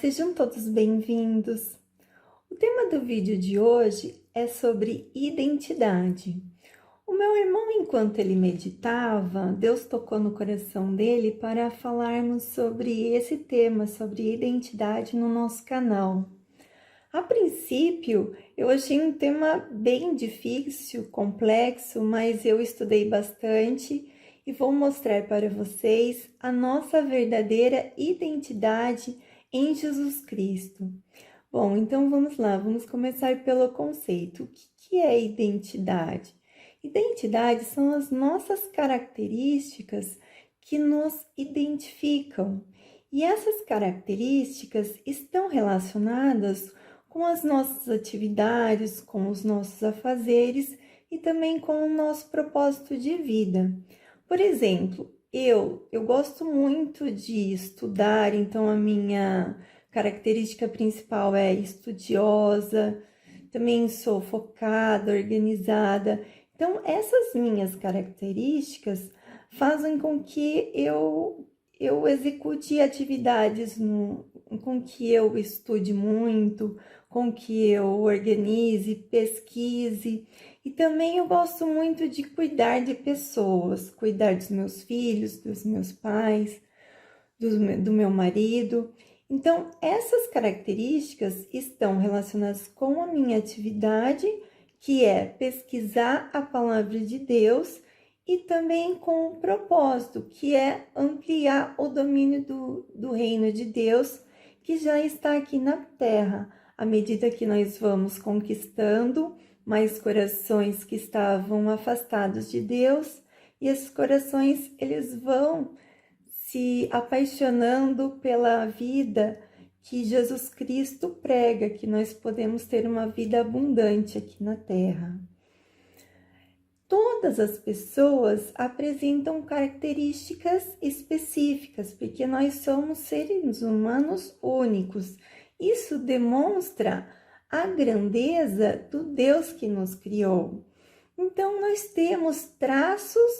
sejam todos bem-vindos. O tema do vídeo de hoje é sobre identidade. O meu irmão, enquanto ele meditava, Deus tocou no coração dele para falarmos sobre esse tema, sobre identidade no nosso canal. A princípio, eu achei um tema bem difícil, complexo, mas eu estudei bastante e vou mostrar para vocês a nossa verdadeira identidade em Jesus Cristo. Bom, então vamos lá, vamos começar pelo conceito. O que é identidade? Identidade são as nossas características que nos identificam. E essas características estão relacionadas com as nossas atividades, com os nossos afazeres e também com o nosso propósito de vida. Por exemplo, eu gosto muito de estudar, então a minha característica principal é estudiosa, também sou focada, organizada. Então, essas minhas características fazem com que eu execute atividades, com que eu estude muito, com que eu organize, pesquise. E também eu gosto muito de cuidar de pessoas, cuidar dos meus filhos, dos meus pais, do meu marido. Então, essas características estão relacionadas com a minha atividade, que é pesquisar a palavra de Deus, e também com o propósito, que é ampliar o domínio do reino de Deus, que já está aqui na terra, à medida que nós vamos conquistando mais corações que estavam afastados de Deus, e esses corações, eles vão se apaixonando pela vida que Jesus Cristo prega, que nós podemos ter uma vida abundante aqui na terra. Todas as pessoas apresentam características específicas, porque nós somos seres humanos únicos. Isso demonstra a grandeza do Deus que nos criou. Então, nós temos traços,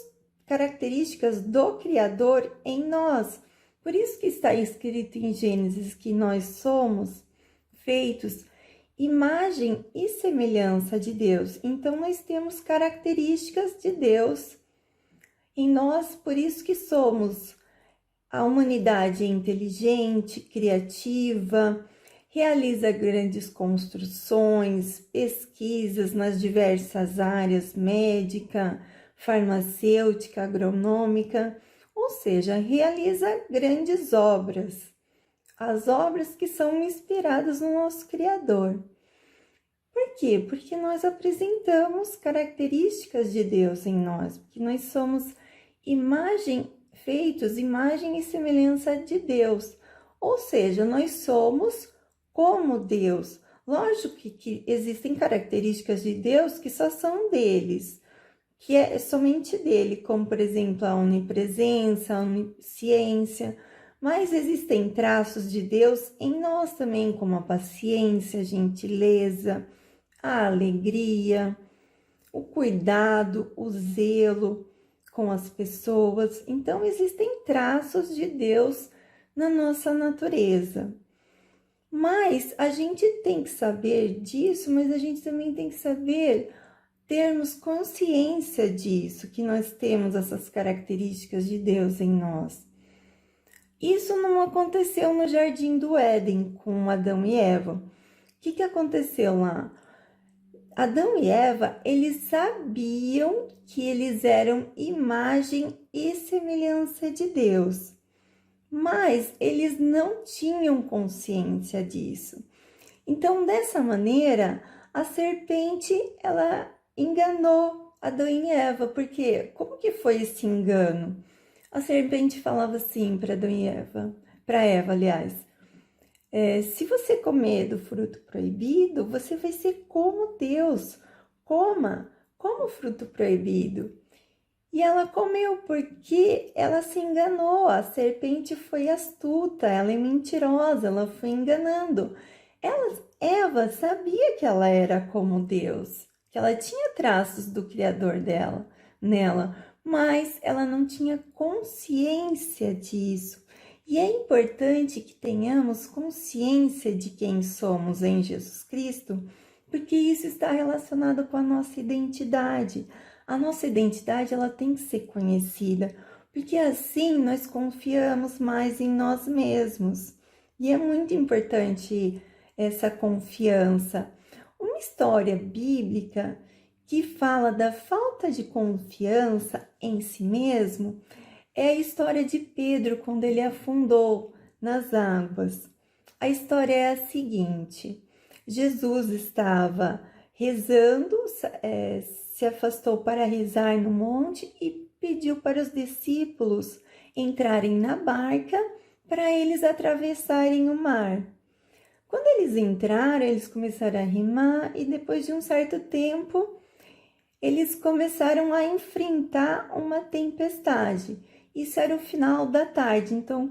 características do Criador em nós. Por isso que está escrito em Gênesis que nós somos feitos imagem e semelhança de Deus. Então, nós temos características de Deus em nós, por isso que somos a humanidade inteligente, criativa, realiza grandes construções, pesquisas nas diversas áreas, médica, farmacêutica, agronômica, ou seja, realiza grandes obras. As obras que são inspiradas no nosso Criador. Por quê? Porque nós apresentamos características de Deus em nós, porque nós somos feitos imagem e semelhança de Deus. Ou seja, nós somos como Deus. Lógico que existem características de Deus que só são deles, que é somente dele, como por exemplo a onipresença, a onisciência. Mas existem traços de Deus em nós também, como a paciência, a gentileza, a alegria, o cuidado, o zelo com as pessoas. Então, existem traços de Deus na nossa natureza. Mas a gente tem que saber disso, mas a gente também tem que saber termos consciência disso, que nós temos essas características de Deus em nós. Isso não aconteceu no Jardim do Éden com Adão e Eva. O que aconteceu lá? Adão e Eva, eles sabiam que eles eram imagem e semelhança de Deus, mas eles não tinham consciência disso. Então, dessa maneira, a serpente, ela enganou Adão e Eva, porque como que foi esse engano? A serpente falava assim para Adão e Eva, para Eva, aliás, se você comer do fruto proibido, você vai ser como Deus, coma o fruto proibido. E ela comeu porque ela se enganou, a serpente foi astuta, ela é mentirosa, ela foi enganando. Eva sabia que ela era como Deus, que ela tinha traços do Criador nela, mas ela não tinha consciência disso. E é importante que tenhamos consciência de quem somos em Jesus Cristo, porque isso está relacionado com a nossa identidade. A nossa identidade ela tem que ser conhecida, porque assim nós confiamos mais em nós mesmos. E é muito importante essa confiança. Uma história bíblica que fala da falta de confiança em si mesmo é a história de Pedro quando ele afundou nas águas. A história é a seguinte: Jesus estava rezando, se afastou para rezar no monte e pediu para os discípulos entrarem na barca para eles atravessarem o mar. Quando eles entraram, eles começaram a remar e depois de um certo tempo, eles começaram a enfrentar uma tempestade. Isso era o final da tarde, então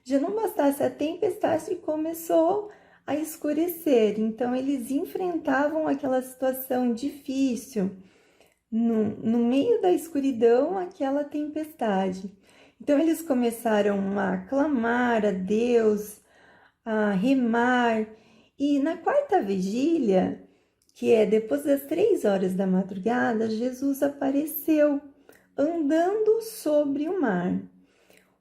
já não bastasse a tempestade, começou a escurecer. Então eles enfrentavam aquela situação difícil, no meio da escuridão, aquela tempestade. Então eles começaram a clamar a Deus, a remar, e na quarta vigília, que é depois das 3 horas da madrugada, Jesus apareceu andando sobre o mar.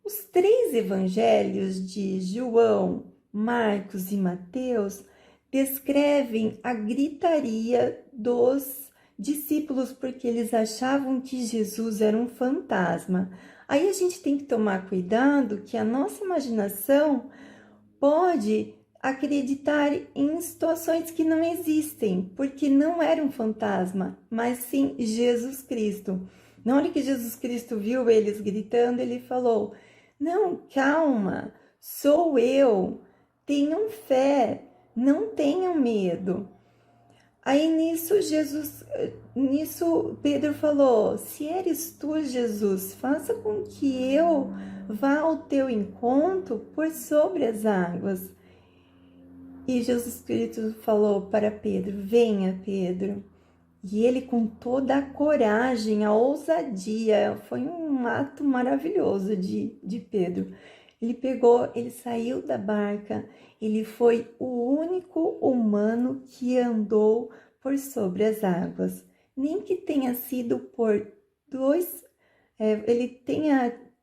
Os 3 evangelhos de João, Marcos e Mateus descrevem a gritaria dos discípulos porque eles achavam que Jesus era um fantasma. Aí a gente tem que tomar cuidado que a nossa imaginação pode acreditar em situações que não existem, porque não era um fantasma, mas sim Jesus Cristo. Na hora que Jesus Cristo viu eles gritando, ele falou: "Não, calma, sou eu. Tenham fé, não tenham medo." Aí nisso Pedro falou: "Se eres tu, Jesus, faça com que eu vá ao teu encontro por sobre as águas." E Jesus Cristo falou para Pedro: "Venha, Pedro." E ele, com toda a coragem, a ousadia, foi um ato maravilhoso de Pedro. Ele saiu da barca, ele foi o único humano que andou por sobre as águas. Nem que tenha sido por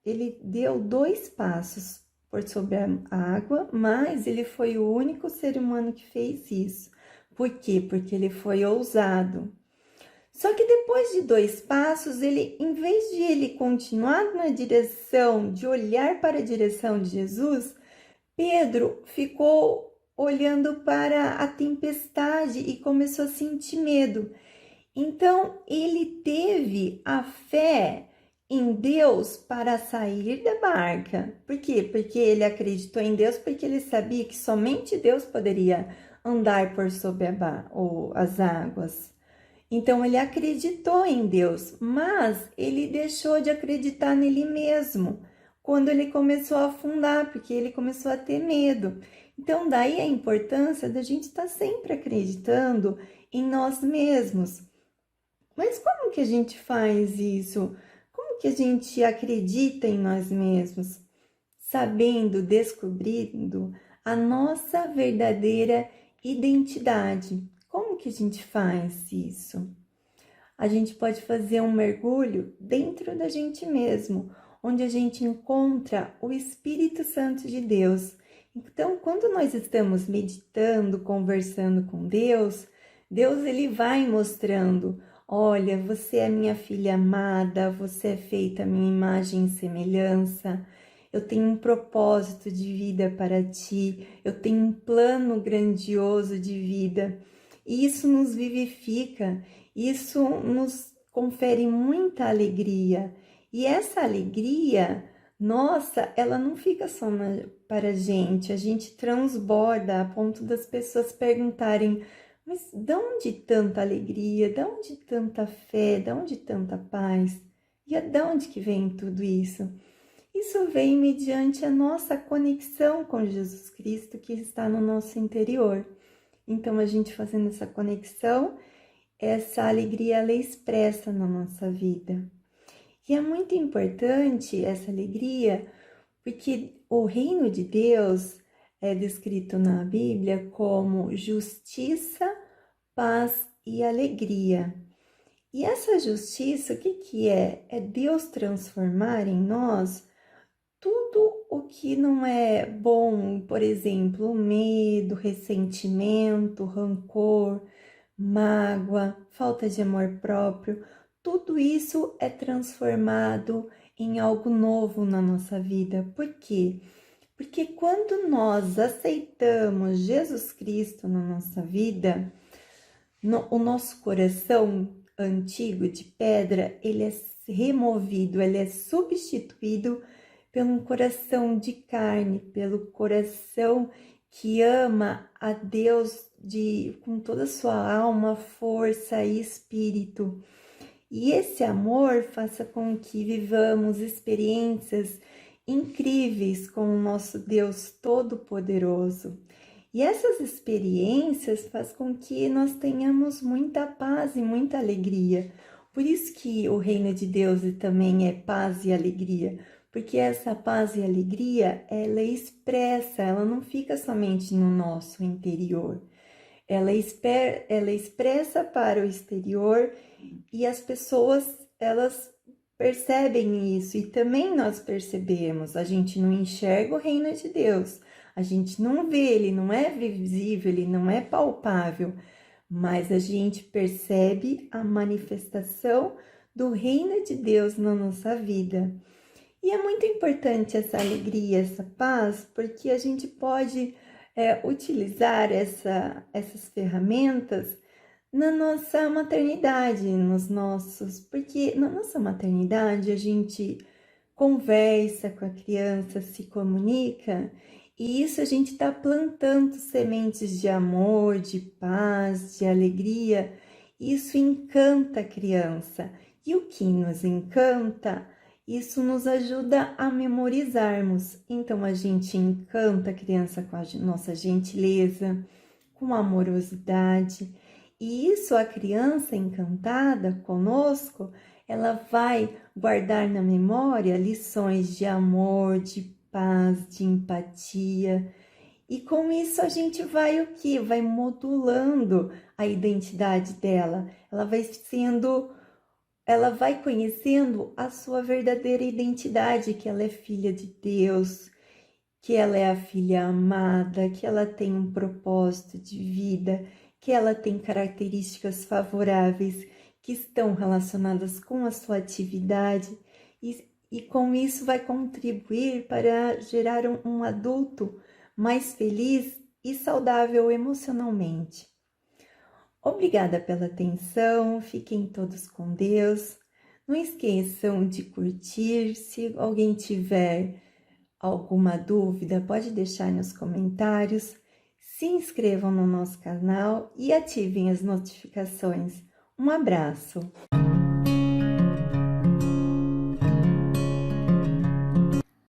ele deu 2 passos por sobre a água, mas ele foi o único ser humano que fez isso. Por quê? Porque ele foi ousado. Só que depois de 2 passos, em vez de ele continuar na direção, de olhar para a direção de Jesus, Pedro ficou olhando para a tempestade e começou a sentir medo. Então, ele teve a fé em Deus para sair da barca. Por quê? Porque ele acreditou em Deus, porque ele sabia que somente Deus poderia andar por sobre as águas. Então, ele acreditou em Deus, mas ele deixou de acreditar nele mesmo quando ele começou a afundar, porque ele começou a ter medo. Então, daí a importância da gente estar sempre acreditando em nós mesmos. Mas como que a gente faz isso? Como que a gente acredita em nós mesmos? Sabendo, descobrindo a nossa verdadeira identidade. Como que a gente faz isso? A gente pode fazer um mergulho dentro da gente mesmo, onde a gente encontra o Espírito Santo de Deus. Então, quando nós estamos meditando, conversando com Deus, ele vai mostrando: olha, você é minha filha amada, você é feita à minha imagem e semelhança. Eu tenho um propósito de vida para ti, eu tenho um plano grandioso de vida. E isso nos vivifica, isso nos confere muita alegria. E essa alegria, nossa, ela não fica só para a gente transborda a ponto das pessoas perguntarem: mas de onde tanta alegria, de onde tanta fé, de onde tanta paz? E de onde que vem tudo isso? Isso vem mediante a nossa conexão com Jesus Cristo que está no nosso interior. Então, a gente fazendo essa conexão, essa alegria ela é expressa na nossa vida. E é muito importante essa alegria, Porque o reino de Deus é descrito na Bíblia como justiça, paz e alegria. E essa justiça, o que que é? É Deus transformar em nós tudo o que não é bom, por exemplo, medo, ressentimento, rancor, mágoa, falta de amor próprio, tudo isso é transformado em algo novo na nossa vida. Por quê? Porque quando nós aceitamos Jesus Cristo na nossa vida, o nosso coração antigo de pedra, ele é removido, ele é substituído pelo coração de carne, pelo coração que ama a Deus com toda a sua alma, força e espírito. E esse amor faça com que vivamos experiências incríveis com o nosso Deus Todo-Poderoso. E essas experiências fazem com que nós tenhamos muita paz e muita alegria. Por isso que o reino de Deus também é paz e alegria, porque essa paz e alegria, ela é expressa, ela não fica somente no nosso interior. Ela é expressa para o exterior e as pessoas, elas percebem isso e também nós percebemos. A gente não enxerga o reino de Deus, a gente não vê, ele não é visível, ele não é palpável, mas a gente percebe a manifestação do reino de Deus na nossa vida. E é muito importante essa alegria, essa paz, porque a gente pode utilizar essas ferramentas na nossa maternidade, porque na nossa maternidade a gente conversa com a criança, se comunica, e isso a gente está plantando sementes de amor, de paz, de alegria. Isso encanta a criança. E o que nos encanta, isso nos ajuda a memorizarmos. Então a gente encanta a criança com a nossa gentileza, com amorosidade. E isso, a criança encantada conosco, ela vai guardar na memória lições de amor, de paz, de empatia. E com isso a gente vai o quê? Vai modulando a identidade dela. Ela vai conhecendo a sua verdadeira identidade, que ela é filha de Deus, que ela é a filha amada, que ela tem um propósito de vida, que ela tem características favoráveis que estão relacionadas com a sua atividade e com isso vai contribuir para gerar um adulto mais feliz e saudável emocionalmente. Obrigada pela atenção, fiquem todos com Deus. Não esqueçam de curtir, se alguém tiver alguma dúvida, pode deixar nos comentários. Se inscrevam no nosso canal e ativem as notificações. Um abraço!